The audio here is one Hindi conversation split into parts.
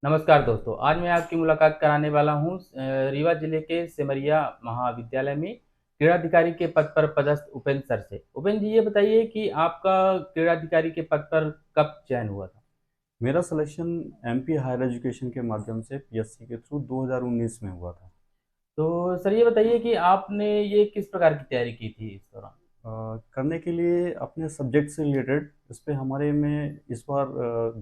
नमस्कार दोस्तों, आज मैं आपकी मुलाकात कराने वाला हूँ रीवा जिले के सिमरिया महाविद्यालय में क्रीड़ाधिकारी के पद पर पदस्थ उपेंद्र सर से। उपेंद्र जी, ये बताइए कि आपका क्रीड़ाधिकारी के पद पर कब चयन हुआ था? मेरा सिलेक्शन एमपी हायर एजुकेशन के माध्यम से पीएससी के थ्रू 2019 में हुआ था। तो सर ये बताइए कि आपने ये किस प्रकार की तैयारी की थी इस दौरान? करने के लिए अपने सब्जेक्ट से रिलेटेड इस पे हमारे में इस बार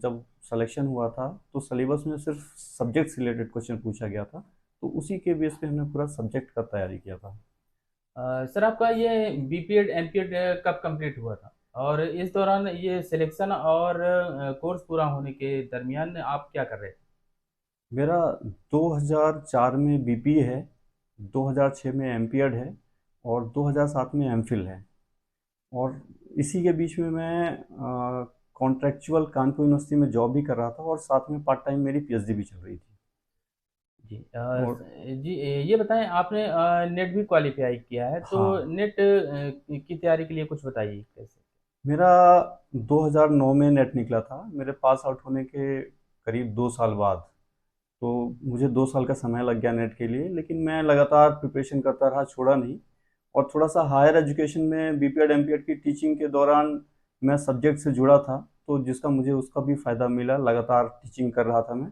जब सिलेक्शन हुआ था तो सिलेबस में सिर्फ सब्जेक्ट से रिलेटेड क्वेश्चन पूछा गया था। तो उसी के बेस पे हमने पूरा सब्जेक्ट का तैयारी किया था। सर आपका ये बीपीएड एमपीएड कब कंप्लीट हुआ था? और इस दौरान ये सिलेक्शन और कोर्स पूरा होने के दरमियान आप क्या कर रहे थे? मेरा 2004 में बीपीए है, 2006 में एमपीएड है और 2007 में एमफिल है। और इसी के बीच में मैं कॉन्ट्रेक्चुअल कानपुर यूनिवर्सिटी में जॉब भी कर रहा था और साथ में पार्ट टाइम मेरी पीएचडी भी चल रही थी। जी और जी, ये बताएं, आपने नेट भी क्वालिफाई किया है तो हाँ, नेट की तैयारी के लिए कुछ बताइए कैसे? मेरा 2009 में नेट निकला था, मेरे पास आउट होने के करीब 2 साल बाद। तो मुझे 2 साल का समय लग गया नेट के लिए, लेकिन मैं लगातार प्रिपरेशन करता रहा, छोड़ा नहीं। और थोड़ा सा हायर एजुकेशन में बीपीएड एमपीएड की टीचिंग के दौरान मैं सब्जेक्ट से जुड़ा था, तो जिसका मुझे उसका भी फ़ायदा मिला। लगातार टीचिंग कर रहा था मैं।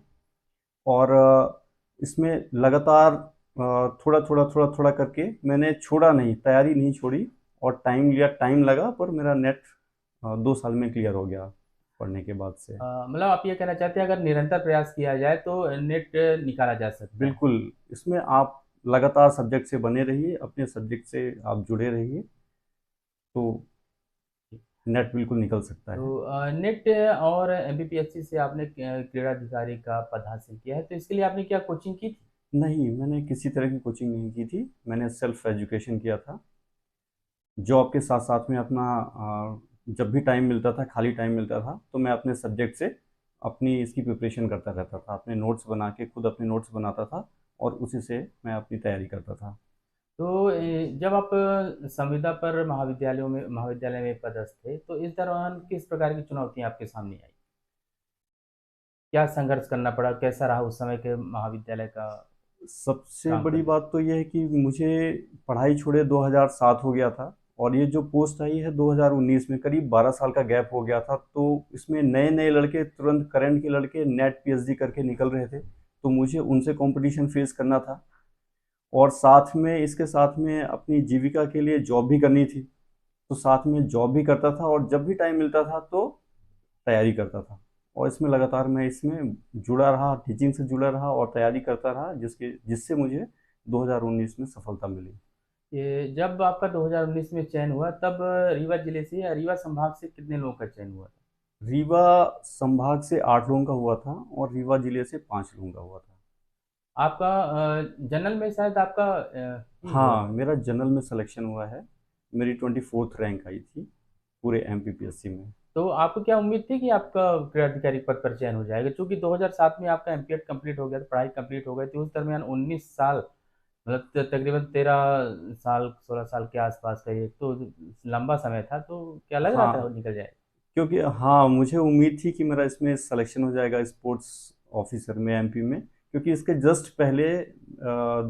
और इसमें लगातार थोड़ा थोड़ा थोड़ा थोड़ा करके मैंने छोड़ा नहीं, तैयारी नहीं छोड़ी। और टाइम लिया, टाइम लगा, पर मेरा नेट 2 साल में क्लियर हो गया पढ़ने के बाद से। मतलब आप ये कहना चाहते हैं अगर निरंतर प्रयास किया जाए तो नेट निकाला जा सकता है? बिल्कुल। इसमें आप लगातार सब्जेक्ट से बने रहिए, अपने सब्जेक्ट से आप जुड़े रहिए, तो नेट बिल्कुल निकल सकता है। तो नेट और एमपीपीएससी से आपने क्रीड़ाधिकारी का पद हासिल किया है, तो इसके लिए आपने क्या कोचिंग की थी? नहीं, मैंने किसी तरह की कोचिंग नहीं की थी, मैंने सेल्फ एजुकेशन किया था। जॉब के साथ साथ में अपना जब भी टाइम मिलता था, खाली टाइम मिलता था, तो मैं अपने सब्जेक्ट से अपनी इसकी प्रिपरेशन करता रहता था। अपने नोट्स बना के खुद अपने नोट्स बनाता था और उसी से मैं अपनी तैयारी करता था। तो जब आप संविदा पर महाविद्यालय में पदस्थ थे तो इस दौरान किस प्रकार की चुनौतियां आपके सामने आई? क्या संघर्ष करना पड़ा? कैसा रहा उस समय के महाविद्यालय का सबसे काम बड़ी करना? बात तो यह है कि मुझे पढ़ाई छोड़े 2007 हो गया था। और ये जो पोस्ट आई है 2019 में, करीब 12 साल का गैप हो गया था। तो इसमें नए नए लड़के, तुरंत करंट के लड़के नेट पीएचडी करके निकल रहे थे, तो मुझे उनसे कंपटीशन फेस करना था। और साथ में, इसके साथ में अपनी जीविका के लिए जॉब भी करनी थी। तो साथ में जॉब भी करता था और जब भी टाइम मिलता था तो तैयारी करता था। और इसमें लगातार मैं इसमें जुड़ा रहा, टीचिंग से जुड़ा रहा और तैयारी करता रहा, जिससे मुझे 2019 में सफलता मिली। ये जब आपका 2019 में चयन हुआ तब रीवा जिले से या रीवा संभाग से कितने लोगों का चयन हुआ था? रीवा संभाग से 8 लोगों का हुआ था और रीवा जिले से 5 लोगों का हुआ था। आपका जनरल में शायद आपका ही हुआ हाँ, था। मेरा जनरल में सिलेक्शन हुआ है। मेरी 24th रैंक आई थी पूरे एमपीपीएससी में। तो आपको क्या उम्मीद थी कि आपका क्रीड़ाधिकारी पद पर चयन हो जाएगा? क्योंकि 2007 में आपका एमपीएड कंप्लीट हो गया था, पढ़ाई कंप्लीट हो गई थी, उस दरमियान 19 साल, मतलब तकरीबन 13 साल 16 साल के आसपास का, ये तो लंबा समय था। तो क्या लग रहा था वो हाँ, निकल जाएगा? क्योंकि हाँ, मुझे उम्मीद थी कि मेरा इसमें सिलेक्शन हो जाएगा स्पोर्ट्स ऑफिसर में, एमपी में। क्योंकि इसके जस्ट पहले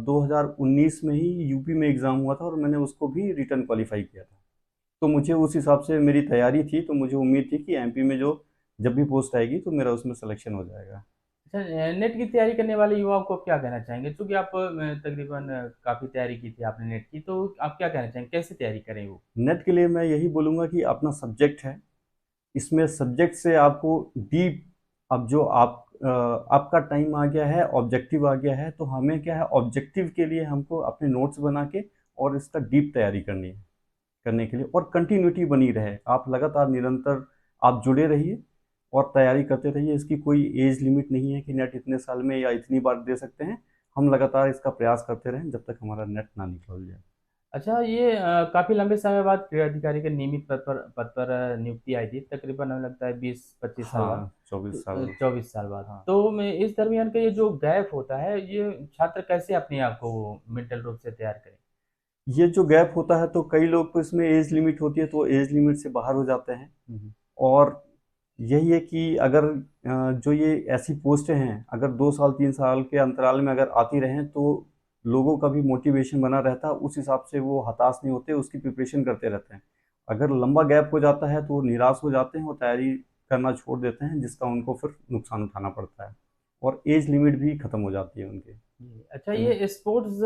2019 में ही यूपी में एग्ज़ाम हुआ था और मैंने उसको भी रिटर्न क्वालिफाई किया था। तो मुझे उस हिसाब से मेरी तैयारी थी, तो मुझे उम्मीद थी कि एमपी में जो जब भी पोस्ट आएगी तो मेरा उसमें सिलेक्शन हो जाएगा। अच्छा, नेट की तैयारी करने वाले युवाओं को क्या कहना चाहेंगे? क्योंकि आप तकरीबन काफ़ी तय्यारी की थी आपने नेट की, तो आप क्या कहना चाहेंगे, कैसे तैयारी करें वो? नेट के लिए मैं यही बोलूँगा कि अपना सब्जेक्ट है, इसमें सब्जेक्ट से आपको डीप, अब जो आपका टाइम आ गया है, ऑब्जेक्टिव आ गया है, तो हमें क्या है, ऑब्जेक्टिव के लिए हमको अपने नोट्स बना के और इसका डीप तैयारी करनी है। करने के लिए और कंटिन्यूटी बनी रहे, आप लगातार निरंतर आप जुड़े रहिए और तैयारी करते रहिए। इसकी कोई एज लिमिट नहीं है कि नेट इतने साल में या इतनी बार दे सकते हैं। हम लगातार इसका प्रयास करते रहें जब तक हमारा नेट ना निकल जाए। अच्छा, ये काफ़ी लंबे समय बाद क्रीड़ाधिकारी के नियमित पद पर नियुक्ति आई थी, तकरीबन हमें लगता है 20-25 साल बाद। हाँ, 24 साल। 24 साल बाद। हाँ, तो मैं इस दरमियान का ये जो गैप होता है, ये छात्र कैसे अपने आप को मेंटल रूप से तैयार करें? ये जो गैप होता है तो कई लोग को इसमें एज लिमिट होती है, तो एज लिमिट से बाहर हो जाते हैं। और यही है कि अगर जो ये ऐसी पोस्टें हैं, अगर 2 साल 3 साल के अंतराल में अगर आती रहें तो लोगों का भी मोटिवेशन बना रहता है, उस हिसाब से वो हताश नहीं होते, उसकी प्रिपरेशन करते रहते हैं। अगर लंबा गैप हो जाता है तो वो निराश हो जाते हैं और तैयारी करना छोड़ देते हैं, जिसका उनको फिर नुकसान उठाना पड़ता है और एज लिमिट भी खत्म हो जाती है उनके। जी, अच्छा, है ना? ये स्पोर्ट्स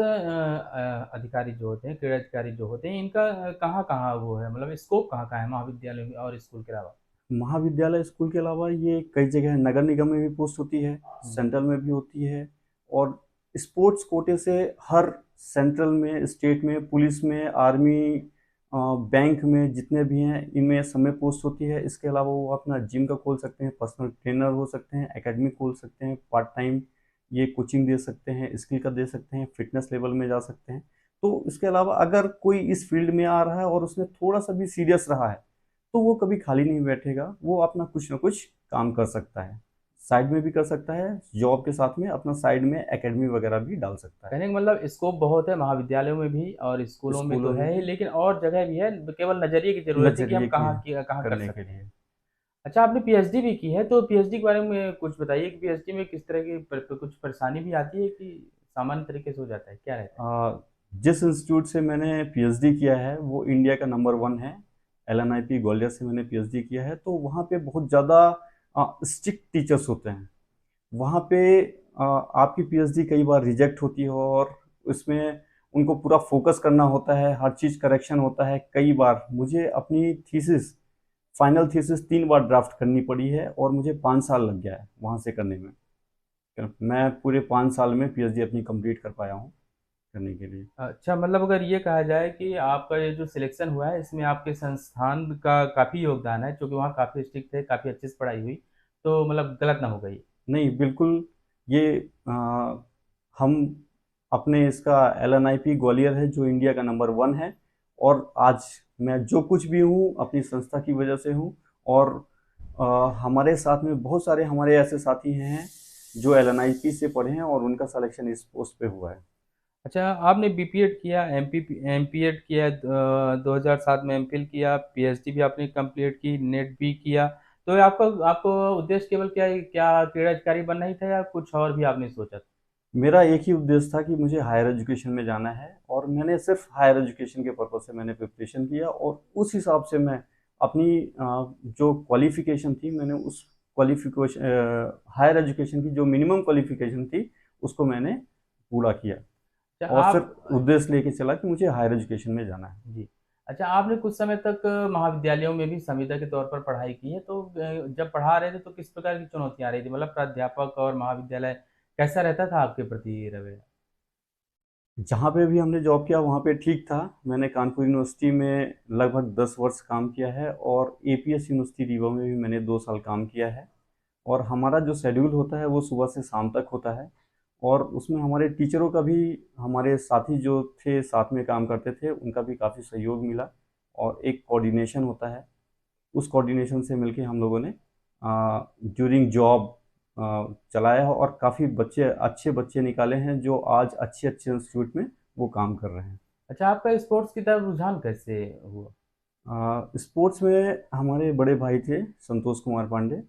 अधिकारी जो होते हैं, क्रीड़ा अधिकारी जो होते हैं, इनका कहाँ कहाँ वो है, मतलब स्कोप कहाँ कहाँ है महाविद्यालय में और स्कूल के अलावा? महाविद्यालय स्कूल के अलावा ये कई जगह नगर निगम में भी पोस्ट होती है, हम्म। सेंट्रल में भी होती है। और स्पोर्ट्स कोटे से हर सेंट्रल में, स्टेट में, पुलिस में, आर्मी, बैंक में जितने भी हैं इनमें सब में पोस्ट होती है। इसके अलावा वो अपना जिम का खोल सकते हैं, पर्सनल ट्रेनर हो सकते हैं, एकेडमी खोल सकते हैं, पार्ट टाइम ये कोचिंग दे सकते हैं, स्किल का दे सकते हैं, फिटनेस लेवल में जा सकते हैं। तो इसके अलावा अगर कोई इस फील्ड में आ रहा है और उसने थोड़ा सा भी सीरियस रहा है तो वो कभी खाली नहीं बैठेगा, वो अपना कुछ ना कुछ काम कर सकता है, साइड में भी कर सकता है, जॉब के साथ में अपना साइड में एकेडमी वगैरह भी डाल सकता है। कहने का मतलब स्कोप बहुत है महाविद्यालयों में भी और स्कूलों में तो स्कूलों में है ही, भी लेकिन और जगह भी है, केवल नजरिए की जरूरत है कि हम नजरिए की कहाँ कर करने के सकते हैं। लिए। अच्छा, आपने पीएचडी भी की है, तो पीएचडी के बारे में कुछ बताइए कि पीएचडी में किस तरह की कुछ परेशानी भी आती है कि सामान्य तरीके से हो जाता है, क्या रहता है? आ, जिस इंस्टीट्यूट से मैंने पीएचडी किया है वो इंडिया का नंबर 1 है। एलएनआईपी ग्वालियर से मैंने पीएचडी किया है। तो वहाँ पे बहुत ज़्यादा स्ट्रिक्ट टीचर्स होते हैं। वहाँ पे आपकी पीएचडी कई बार रिजेक्ट होती है और उसमें उनको पूरा फोकस करना होता है, हर चीज़ करेक्शन होता है। कई बार मुझे अपनी थीसिस, फाइनल थीसिस 3 बार ड्राफ्ट करनी पड़ी है और मुझे 5 साल लग गया है वहाँ से करने में। मैं पूरे 5 साल में पीएचडी अपनी कंप्लीट कर पाया हूँ करने के लिए। अच्छा, मतलब अगर ये कहा जाए कि आपका ये जो सिलेक्शन हुआ है इसमें आपके संस्थान का काफ़ी योगदान है, क्योंकि वहाँ काफ़ी स्ट्रिक्ट थे, काफ़ी अच्छे से पढ़ाई हुई, तो मतलब गलत ना हो गई। नहीं, बिल्कुल। ये हम अपने इसका एलएनआईपी ग्वालियर है जो इंडिया का नंबर 1 है। और आज मैं जो कुछ भी हूँ अपनी संस्था की वजह से हूँ। और हमारे साथ में बहुत सारे हमारे ऐसे साथी हैं जो एलएनआईपी से पढ़े हैं और उनका सिलेक्शन इस पोस्ट पे हुआ है। अच्छा, आपने बीपीएड किया, एमपीएड किया, 2007 में एमफिल किया, पीएचडी भी आपने कंप्लीट की, नेट भी किया, तो आपका आपको उद्देश्य केवल क्या क्या क्रीड़ा अधिकारी बनना ही था या कुछ और भी आपने सोचा था? मेरा एक ही उद्देश्य था कि मुझे हायर एजुकेशन में जाना है और मैंने सिर्फ हायर एजुकेशन के पर्पज से मैंने प्रिपरेशन किया और उस हिसाब से मैं अपनी जो क्वालिफिकेशन थी मैंने उस क्वालिफिकेशन हायर एजुकेशन की जो मिनिमम क्वालिफिकेशन थी उसको मैंने पूरा किया अच्छा और फिर आप उद्देश्य लेके चला कि मुझे हायर एजुकेशन में जाना है। जी, अच्छा, आपने कुछ समय तक महाविद्यालयों में भी संविदा के तौर पर पढ़ाई की है, तो जब पढ़ा रहे थे तो किस प्रकार की चुनौतियाँ आ रही थी, मतलब प्राध्यापक और महाविद्यालय कैसा रहता था आपके प्रति रवैया? जहाँ पे भी हमने जॉब किया वहाँ पे ठीक था। मैंने कानपुर यूनिवर्सिटी में लगभग 10 वर्ष काम किया है और एपीएस यूनिवर्सिटी रीवा में भी मैंने 2 साल काम किया है। और हमारा जो शेड्यूल होता है वो सुबह से शाम तक होता है और उसमें हमारे टीचरों का भी, हमारे साथी जो थे साथ में काम करते थे उनका भी काफ़ी सहयोग मिला और एक कोऑर्डिनेशन होता है। उस कोऑर्डिनेशन से मिलके हम लोगों ने ड्यूरिंग जॉब चलाया है और काफ़ी अच्छे बच्चे निकाले हैं जो आज अच्छे अच्छे इंस्टीट्यूट में वो काम कर रहे हैं। अच्छा, आपका स्पोर्ट्स की तरफ रुझान कैसे हुआ? स्पोर्ट्स में हमारे बड़े भाई थे संतोष कुमार पांडे।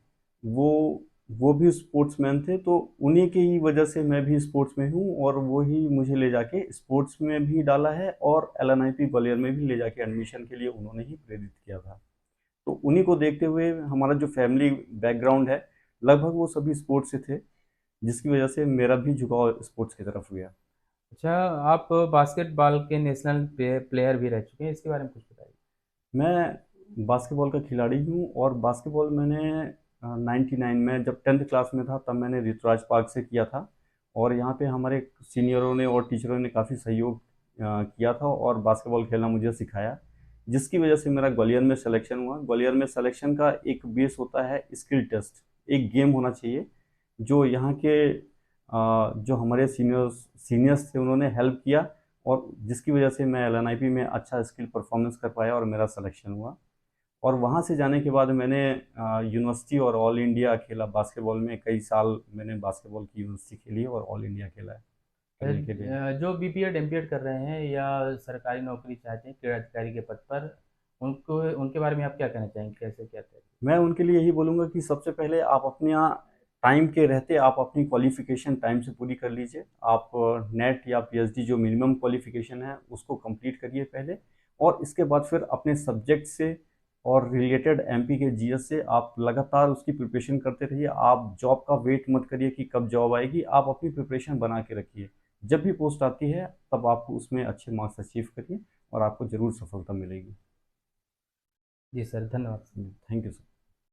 वो वो भी स्पोर्ट्समैन थे तो उन्हीं की ही वजह से मैं भी स्पोर्ट्स में हूँ और वो ही मुझे ले जाके स्पोर्ट्स में भी डाला है और एलएनआईपी ग्वालियर में भी ले जाके एडमिशन के लिए उन्होंने ही प्रेरित किया था। तो उन्हीं को देखते हुए हमारा जो फैमिली बैकग्राउंड है लगभग वो सभी स्पोर्ट्स से थे, जिसकी वजह से मेरा भी झुकाव स्पोर्ट्स की तरफ हुआ। अच्छा, आप बास्केटबॉल के नेशनल प्लेयर भी रह चुके हैं, इसके बारे में कुछ बताइए। मैं बास्केटबॉल का खिलाड़ी हूँ और बास्केटबॉल मैंने 99 में जब 10th क्लास में था तब मैंने ऋतुराज पार्क से किया था। और यहाँ पे हमारे सीनियरों ने और टीचरों ने काफ़ी सहयोग किया था और बास्केटबॉल खेलना मुझे सिखाया, जिसकी वजह से मेरा ग्वालियर में सिलेक्शन हुआ। ग्वालियर में सिलेक्शन का एक बेस होता है स्किल टेस्ट, एक गेम होना चाहिए जो यहाँ के जो हमारे सीनियर्स थे उन्होंने हेल्प किया और जिसकी वजह से मैं एलएनआईपी में अच्छा स्किल परफॉर्मेंस कर पाया और मेरा सिलेक्शन हुआ। और वहाँ से जाने के बाद मैंने यूनिवर्सिटी और ऑल इंडिया खेला बास्केटबॉल में। कई साल मैंने बास्केटबॉल की यूनिवर्सिटी खेली और ऑल इंडिया खेला है खेलने के लिए। जो बीपीएड एमपीएड कर रहे हैं या सरकारी नौकरी चाहते हैं क्रीड़ा अधिकारी के पद पर, उनको उनके बारे में आप क्या कहना चाहेंगे, कैसे क्या करें? मैं उनके लिए यही बोलूँगा कि सबसे पहले आप अपने यहाँ टाइम के रहते आप अपनी क्वालिफ़िकेशन टाइम से पूरी कर लीजिए। आप नेट या पीएचडी जो मिनिमम क्वालिफ़िकेशन है उसको कंप्लीट करिए पहले, और इसके बाद फिर अपने सब्जेक्ट से और रिलेटेड एमपी के जीएस से आप लगातार उसकी प्रिपरेशन करते रहिए। आप जॉब का वेट मत करिए कि कब जॉब आएगी, आप अपनी प्रिपरेशन बना के रखिए। जब भी पोस्ट आती है तब आप उसमें अच्छे मार्क्स अचीव करिए और आपको ज़रूर सफलता मिलेगी। जी सर, धन्यवाद। Thank you sir.